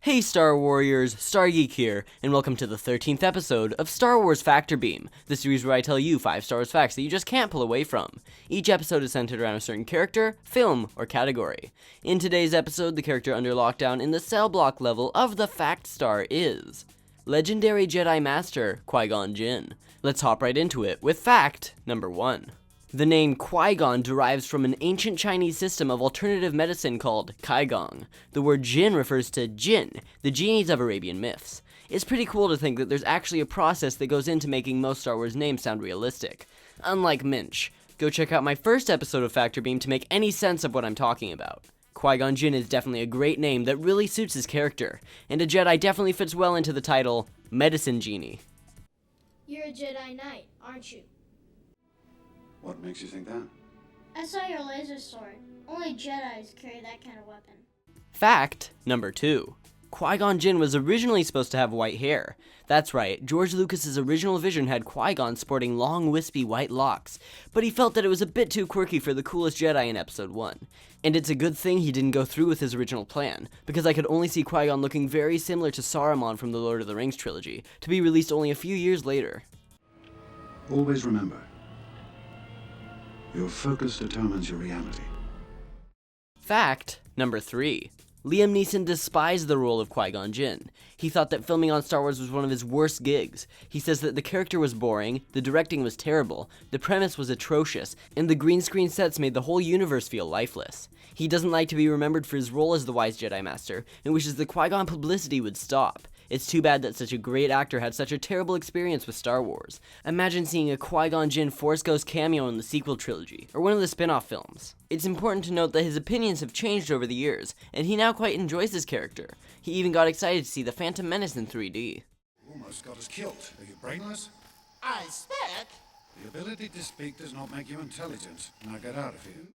Hey Star Warriors, Star Geek here, and welcome to the 13th episode of Star Wars Factor Beam, the series where I tell you 5 Star Wars facts that you just can't pull away from. Each episode is centered around a certain character, film, or category. In today's episode, the character under lockdown in the cell block level of the Fact Star is legendary Jedi Master Qui-Gon Jinn. Let's hop right into it with fact number 1. The name Qui-Gon derives from an ancient Chinese system of alternative medicine called Qui-Gon. The word Jinn refers to Jinn, the genies of Arabian myths. It's pretty cool to think that there's actually a process that goes into making most Star Wars names sound realistic. Unlike Minch. Go check out my first episode of Factor Beam to make any sense of what I'm talking about. Qui-Gon Jinn is definitely a great name that really suits his character, and a Jedi definitely fits well into the title, Medicine Genie. You're a Jedi Knight, aren't you? What makes you think that? I saw your laser sword. Only Jedis carry that kind of weapon. Fact number 2. Qui-Gon Jinn was originally supposed to have white hair. That's right, George Lucas's original vision had Qui-Gon sporting long, wispy white locks, but he felt that it was a bit too quirky for the coolest Jedi in Episode 1. And it's a good thing he didn't go through with his original plan, because I could only see Qui-Gon looking very similar to Saruman from the Lord of the Rings trilogy, to be released only a few years later. Always remember, your focus determines your reality. Fact number 3. Liam Neeson despised the role of Qui-Gon Jinn. He thought that filming on Star Wars was one of his worst gigs. He says that the character was boring, the directing was terrible, the premise was atrocious, and the green screen sets made the whole universe feel lifeless. He doesn't like to be remembered for his role as the wise Jedi Master, and wishes the Qui-Gon publicity would stop. It's too bad that such a great actor had such a terrible experience with Star Wars. Imagine seeing a Qui-Gon Jinn Force Ghost cameo in the sequel trilogy, or one of the spin-off films. It's important to note that his opinions have changed over the years, and he now quite enjoys his character. He even got excited to see The Phantom Menace in 3D. Almost got us killed. Are you brainless? I speak. The ability to speak does not make you intelligent. Now get out of here.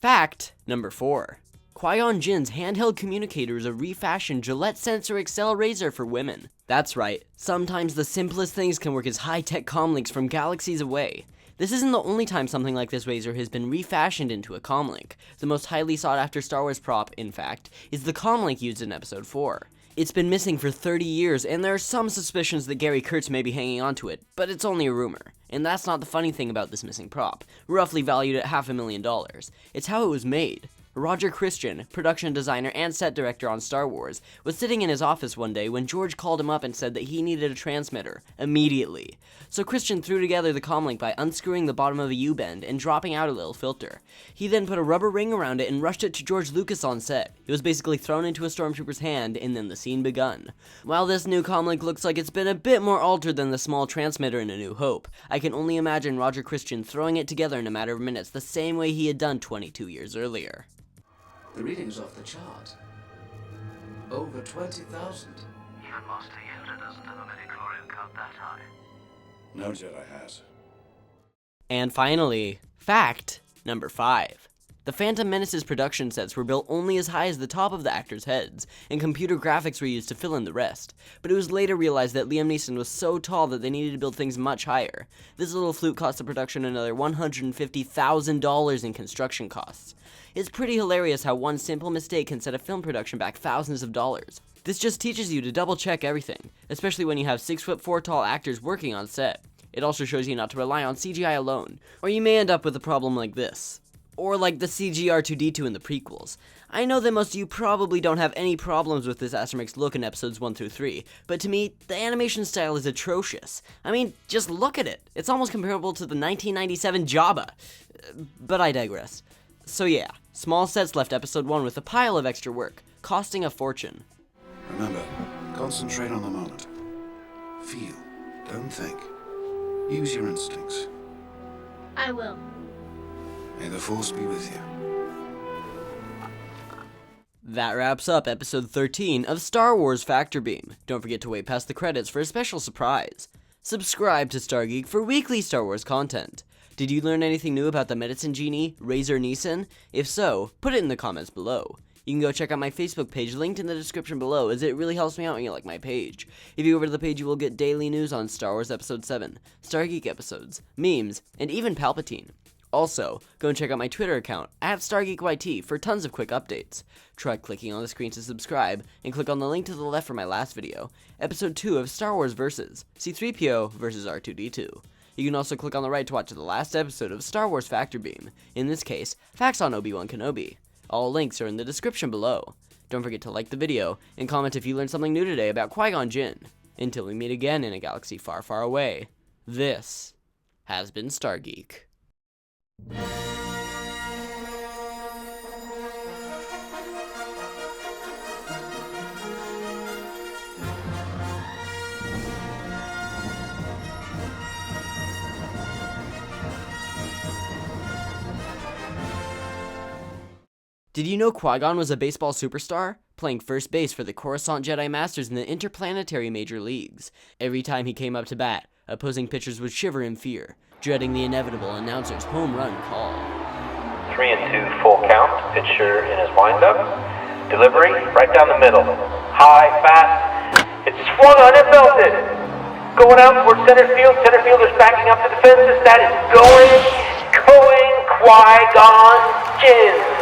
Fact number 4. Qui-Gon Jinn's handheld communicator is a refashioned Gillette Sensor XL razor for women. That's right, sometimes the simplest things can work as high-tech comlinks from galaxies away. This isn't the only time something like this razor has been refashioned into a comlink. The most highly sought-after Star Wars prop, in fact, is the comlink used in Episode 4. It's been missing for 30 years, and there are some suspicions that Gary Kurtz may be hanging on to it, but it's only a rumor. And that's not the funny thing about this missing prop, roughly valued at $500,000. It's how it was made. Roger Christian, production designer and set director on Star Wars, was sitting in his office one day when George called him up and said that he needed a transmitter, immediately. So Christian threw together the comlink by unscrewing the bottom of a U-bend and dropping out a little filter. He then put a rubber ring around it and rushed it to George Lucas on set. It was basically thrown into a stormtrooper's hand, and then the scene begun. While this new comlink looks like it's been a bit more altered than the small transmitter in A New Hope, I can only imagine Roger Christian throwing it together in a matter of minutes the same way he had done 22 years earlier. The reading's off the chart. Over 20,000. Even Master Yoda doesn't have a midichlorian count that high. No Jedi has. And finally, fact number 5. The Phantom Menace's production sets were built only as high as the top of the actors' heads, and computer graphics were used to fill in the rest. But it was later realized that Liam Neeson was so tall that they needed to build things much higher. This little fluke cost the production another $150,000 in construction costs. It's pretty hilarious how one simple mistake can set a film production back thousands of dollars. This just teaches you to double check everything, especially when you have 6'4" tall actors working on set. It also shows you not to rely on CGI alone, or you may end up with a problem like this. Or like the CG R2-D2 in the prequels. I know that most of you probably don't have any problems with this astromech's look in episodes 1 through 3, but to me, the animation style is atrocious. I mean, just look at it. It's almost comparable to the 1997 Jabba. But I digress. So yeah, small sets left episode 1 with a pile of extra work, costing a fortune. Remember, concentrate on the moment. Feel, don't think. Use your instincts. I will. May the Force be with you. That wraps up episode 13 of Star Wars Factor Beam. Don't forget to wait past the credits for a special surprise. Subscribe to Star Geek for weekly Star Wars content. Did you learn anything new about the Medicine Genie, Razor Neeson? If so, put it in the comments below. You can go check out my Facebook page, linked in the description below, as it really helps me out when you like my page. If you go over to the page, you will get daily news on Star Wars Episode 7, Star Geek episodes, memes, and even Palpatine. Also, go and check out my Twitter account, @StarGeekYT, for tons of quick updates. Try clicking on the screen to subscribe, and click on the link to the left for my last video, Episode 2 of Star Wars Versus, C-3PO versus R2-D2. You can also click on the right to watch the last episode of Star Wars Factor Beam, in this case, Facts on Obi-Wan Kenobi. All links are in the description below. Don't forget to like the video, and comment if you learned something new today about Qui-Gon Jinn. Until we meet again in a galaxy far, far away, this has been Star Geek. Did you know Qui-Gon was a baseball superstar, playing first base for the Coruscant Jedi Masters in the interplanetary major leagues? Every time he came up to bat, opposing pitchers would shiver in fear, dreading the inevitable announcer's home run call. 3-2 full count, pitcher in his windup. Delivery right down the middle. High, fast. It's swung on and belted. Going out towards center field. Center fielder's backing up to the fences. That is going Qui-Gon Jinn.